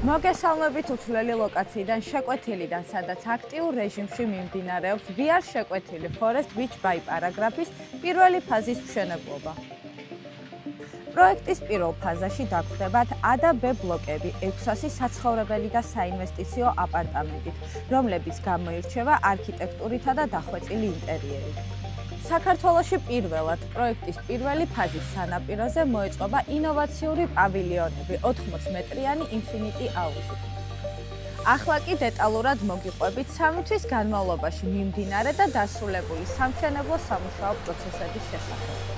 მოგესალმებით უცვლელი ლოკაციიდან შეკვეთილიდან, სადაც აქტიურ რეჟიმში მიმდინარეობს VR შეკვეთილი Forest Beach by პარაგრაფის პირველი ფაზის მშენებლობა. პროექტის პირველ ფაზაში დაგვხვდებათ A და B ბლოკები 600 საცხოვრებელი და საინვესტიციო აპარტამენტით, რომლებიც გამოირჩევა არქიტექტურითა და დახვეწილი ინტერიერით. საქართველოში პირველად პროექტის პირველი ფაზის სანაპიროზე მოეწყობა ინოვაციური პავილიონები 80 მეტრიანი Infinity აუზი. ახლა კი დეტალურად მოგიყვებით 3 თვის განმავლობაში მიმდინარე და დასრულებული სამშენებლო სამუშაო პროცესების შესახებ.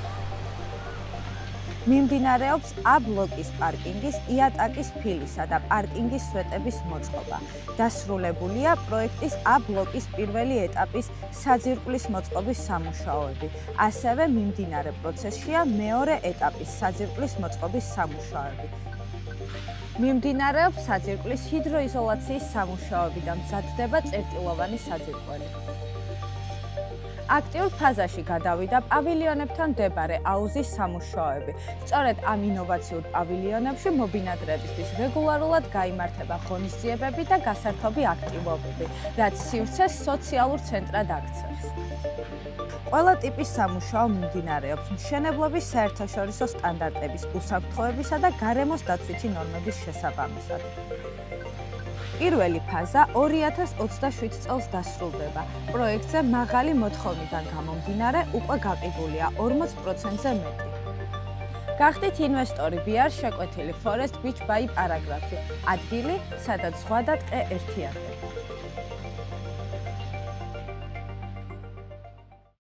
მიმდინარეობს A ბლოკის პარკინგის, იატაკის ფილისა და პარკინგის სვეტების მოწყობა. დასრულებულია პროექტის A ბლოკის პირველი ეტაპის საძირკვლის მოწყობის სამუშაოები. ასევე მიმდინარე პროცესშია მეორე ეტაპის საძირკვლის მოწყობის სამუშაოები. მიმდინარეობს საძირკვლის ჰიდროიზოლაციის სამუშაოები და მზადდება წერტილოვანი საძირკველი. აქტიურ ფაზაში გადავიდა პავილიონებთან მდებარე აუზის სამუშაოები. სწორედ ამ ინოვაციურ პავილიონებში მობინადრებისთვის რეგულარულად გაიმართება ღონისძიებები და გასართობი აქტივობები, რაც სივრცეს სოციალურ ცენტრად აქცევს. ყველა ტიპის სამუშაო მიმდინარეობს მშენებლობის საერთაშორისო სტანდარტების უსაფრთხოებისა და გარემოს დაცვითი ნორმების შესაბამისად. პირველი ფაზა 2027 წელს დასრულდება. პროექტზე მაღალი მოთხოვნიდან გამომდინარე უკვე გაყიდულია 40%-ზე მეტი. გახდით ინვესტორი VR შეკვეთილი Forest Beach by პარაგრაფი, ადგილი, სადაც ზღვა და ტყე ერთიანდება.